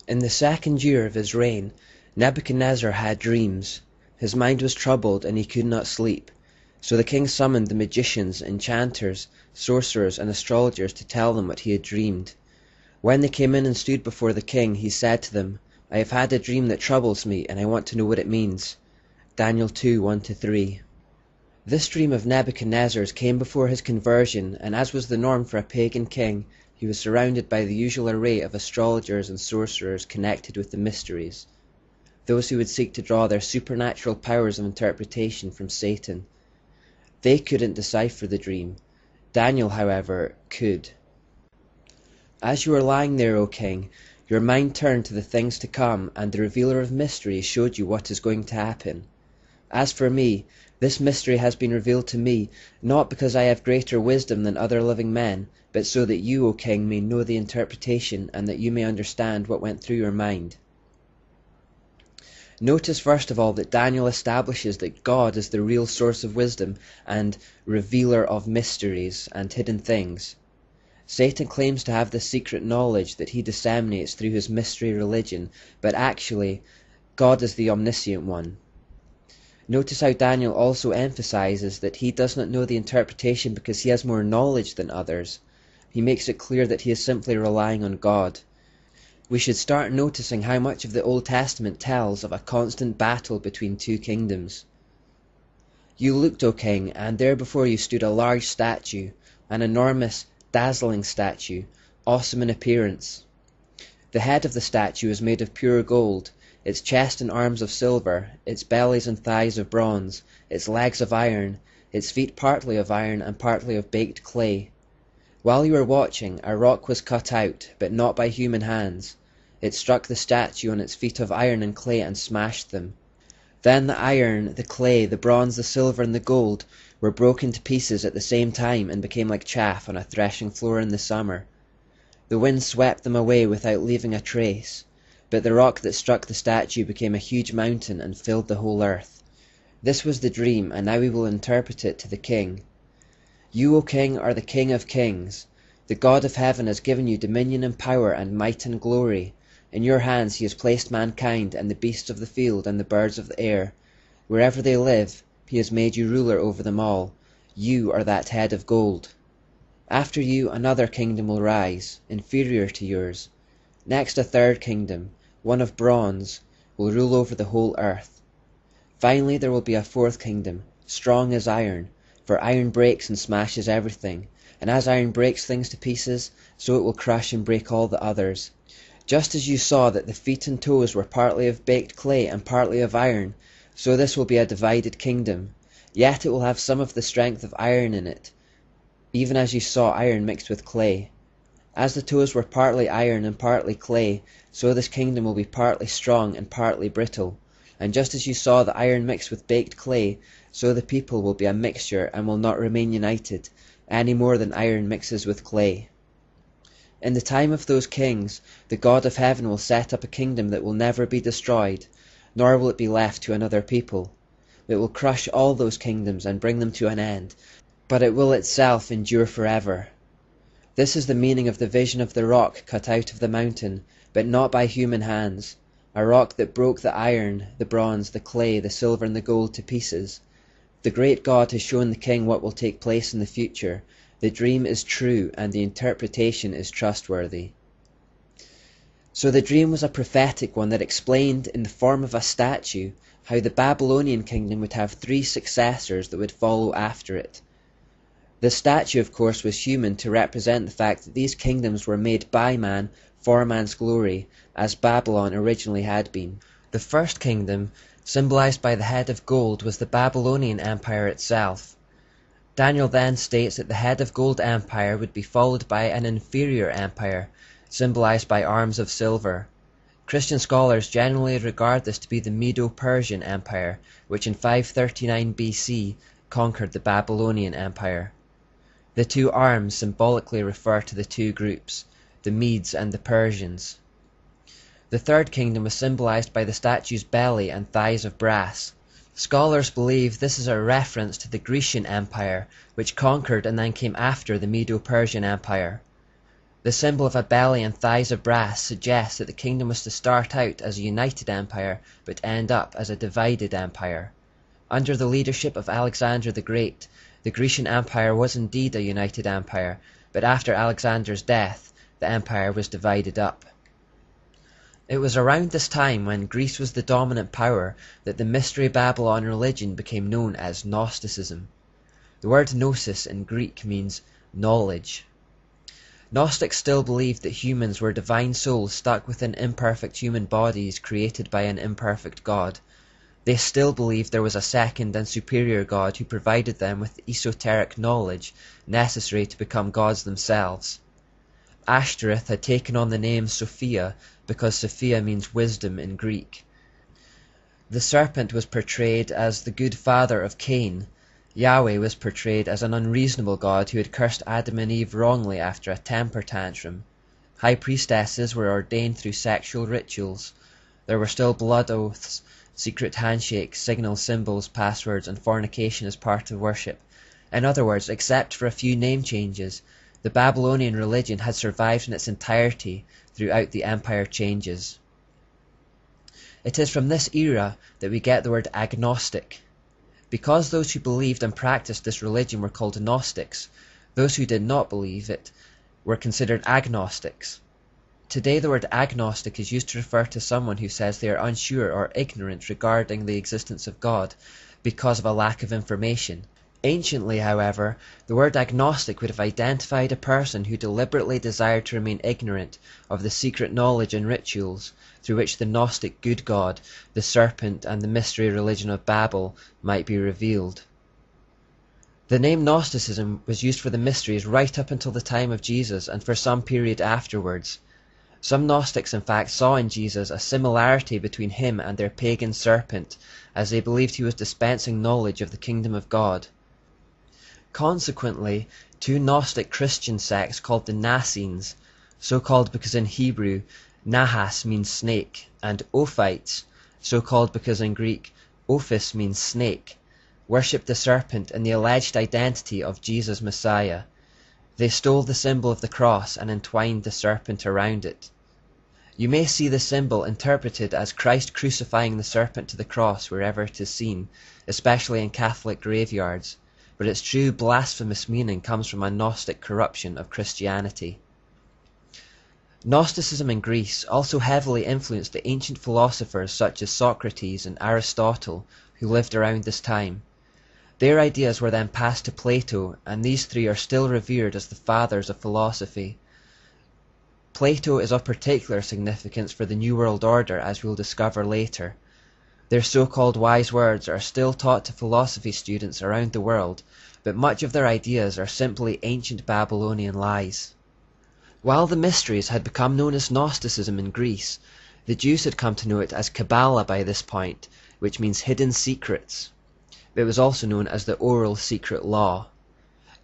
In the 2nd year of his reign, Nebuchadnezzar had dreams. His mind was troubled, and he could not sleep. So the king summoned the magicians, enchanters, sorcerers, and astrologers to tell them what he had dreamed. When they came in and stood before the king, he said to them, "I have had a dream that troubles me, and I want to know what it means." Daniel 2:1-3. This dream of Nebuchadnezzar's came before his conversion, and as was the norm for a pagan king, he was surrounded by the usual array of astrologers and sorcerers connected with the mysteries, those who would seek to draw their supernatural powers of interpretation from Satan. They couldn't decipher the dream. Daniel, however, could. As you were lying there, O king, your mind turned to the things to come, and the revealer of mysteries showed you what is going to happen. As for me, this mystery has been revealed to me, not because I have greater wisdom than other living men, but so that you, O king, may know the interpretation, and that you may understand what went through your mind. Notice first of all that Daniel establishes that God is the real source of wisdom and revealer of mysteries and hidden things. Satan claims to have the secret knowledge that he disseminates through his mystery religion, but actually, God is the omniscient one. Notice how Daniel also emphasizes that he does not know the interpretation because he has more knowledge than others. He makes it clear that he is simply relying on God. We should start noticing how much of the Old Testament tells of a constant battle between two kingdoms. You looked, O king, and there before you stood a large statue, an enormous, dazzling statue, awesome in appearance. The head of the statue is made of pure gold, its chest and arms of silver, its bellies and thighs of bronze, its legs of iron, its feet partly of iron and partly of baked clay. While you were watching, a rock was cut out, but not by human hands. It struck the statue on its feet of iron and clay and smashed them. Then the iron, the clay, the bronze, the silver, and the gold were broken to pieces at the same time and became like chaff on a threshing floor in the summer. The wind swept them away without leaving a trace, but the rock that struck the statue became a huge mountain and filled the whole earth. This was the dream, and now we will interpret it to the king. You, O king, are the King of kings. The God of heaven has given you dominion and power and might and glory. In your hands he has placed mankind and the beasts of the field and the birds of the air. Wherever they live, he has made you ruler over them all. You are that head of gold. After you, another kingdom will rise, inferior to yours. Next, a third kingdom, one of bronze, will rule over the whole earth. Finally, there will be a fourth kingdom, strong as iron, for iron breaks and smashes everything, and as iron breaks things to pieces, so it will crush and break all the others. Just as you saw that the feet and toes were partly of baked clay and partly of iron, so this will be a divided kingdom, yet it will have some of the strength of iron in it, even as you saw iron mixed with clay. As the toes were partly iron and partly clay, so this kingdom will be partly strong and partly brittle. And just as you saw the iron mixed with baked clay, so the people will be a mixture and will not remain united, any more than iron mixes with clay. In the time of those kings, the God of heaven will set up a kingdom that will never be destroyed, nor will it be left to another people. It will crush all those kingdoms and bring them to an end, but it will itself endure forever. This is the meaning of the vision of the rock cut out of the mountain, but not by human hands, a rock that broke the iron, the bronze, the clay, the silver, and the gold to pieces. The great God has shown the king what will take place in the future. The dream is true, and the interpretation is trustworthy. So the dream was a prophetic one that explained, in the form of a statue, how the Babylonian kingdom would have 3 successors that would follow after it. The statue, of course, was human to represent the fact that these kingdoms were made by man for man's glory, as Babylon originally had been. The first kingdom, symbolized by the head of gold, was the Babylonian Empire itself. Daniel then states that the head of gold empire would be followed by an inferior empire, symbolized by arms of silver. Christian scholars generally regard this to be the Medo-Persian Empire, which in 539 BC conquered the Babylonian Empire. The 2 arms symbolically refer to the 2 groups, the Medes and the Persians. The third kingdom was symbolized by the statue's belly and thighs of brass. Scholars believe this is a reference to the Grecian Empire, which conquered and then came after the Medo-Persian Empire. The symbol of a belly and thighs of brass suggests that the kingdom was to start out as a united empire but end up as a divided empire. Under the leadership of Alexander the Great, the Grecian Empire was indeed a united empire, but after Alexander's death, the empire was divided up. It was around this time, when Greece was the dominant power, that the Mystery Babylon religion became known as Gnosticism. The word gnosis in Greek means knowledge. Gnostics still believed that humans were divine souls stuck within imperfect human bodies created by an imperfect God. They still believed there was a second and superior God who provided them with the esoteric knowledge necessary to become gods themselves. Ashtoreth had taken on the name Sophia because Sophia means wisdom in Greek. The serpent was portrayed as the good father of Cain. Yahweh was portrayed as an unreasonable God who had cursed Adam and Eve wrongly after a temper tantrum. High priestesses were ordained through sexual rituals. There were still blood oaths, secret handshakes, signal symbols, passwords, and fornication as part of worship. In other words, except for a few name changes, the Babylonian religion had survived in its entirety throughout the empire changes. It is from this era that we get the word agnostic. Because those who believed and practiced this religion were called Gnostics, those who did not believe it were considered agnostics. Today the word agnostic is used to refer to someone who says they are unsure or ignorant regarding the existence of God because of a lack of information. Anciently, however, the word agnostic would have identified a person who deliberately desired to remain ignorant of the secret knowledge and rituals through which the Gnostic good God, the serpent, and the mystery religion of Babel might be revealed. The name Gnosticism was used for the mysteries right up until the time of Jesus and for some period afterwards. Some Gnostics in fact saw in Jesus a similarity between him and their pagan serpent, as they believed he was dispensing knowledge of the kingdom of God. Consequently, two Gnostic Christian sects called the Nassenes, so called because in Hebrew Nahas means snake, and Ophites, so called because in Greek Ophis means snake, worshipped the serpent in the alleged identity of Jesus Messiah. They stole the symbol of the cross and entwined the serpent around it. You may see the symbol interpreted as Christ crucifying the serpent to the cross wherever it is seen, especially in Catholic graveyards, but its true blasphemous meaning comes from a Gnostic corruption of Christianity. Gnosticism in Greece also heavily influenced the ancient philosophers such as Socrates and Aristotle, who lived around this time. Their ideas were then passed to Plato, and these three are still revered as the fathers of philosophy. Plato is of particular significance for the New World Order, as we'll discover later. Their so-called wise words are still taught to philosophy students around the world, but much of their ideas are simply ancient Babylonian lies. While the mysteries had become known as Gnosticism in Greece, the Jews had come to know it as Kabbalah by this point, which means hidden secrets. It was also known as the oral secret law.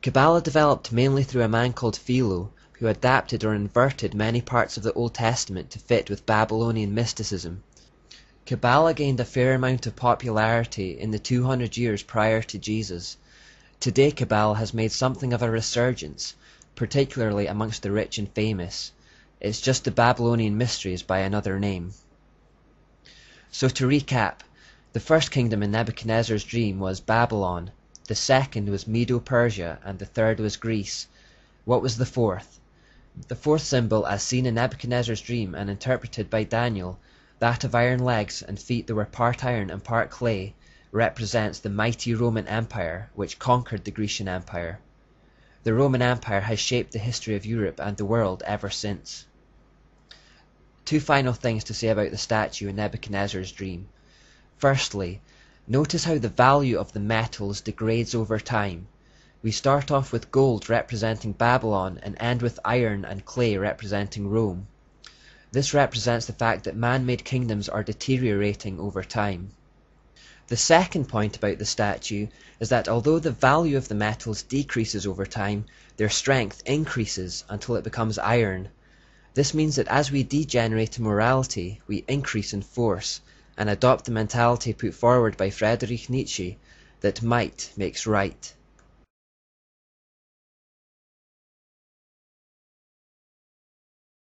Kabbalah developed mainly through a man called Philo, who adapted or inverted many parts of the Old Testament to fit with Babylonian mysticism. Kabbalah gained a fair amount of popularity in the 200 years prior to Jesus. Today Kabbalah has made something of a resurgence, particularly amongst the rich and famous. It's just the Babylonian mysteries by another name. So to recap, the first kingdom in Nebuchadnezzar's dream was Babylon, the second was Medo-Persia, and the third was Greece. What was the fourth? The fourth symbol, as seen in Nebuchadnezzar's dream and interpreted by Daniel, that of iron legs and feet that were part iron and part clay, represents the mighty Roman Empire, which conquered the Grecian Empire. The Roman Empire has shaped the history of Europe and the world ever since. Two final things to say about the statue in Nebuchadnezzar's dream. Firstly, notice how the value of the metals degrades over time. We start off with gold representing Babylon and end with iron and clay representing Rome. This represents the fact that man-made kingdoms are deteriorating over time. The second point about the statue is that although the value of the metals decreases over time, their strength increases until it becomes iron. This means that as we degenerate in morality, we increase in force, and adopt the mentality put forward by Friedrich Nietzsche that might makes right.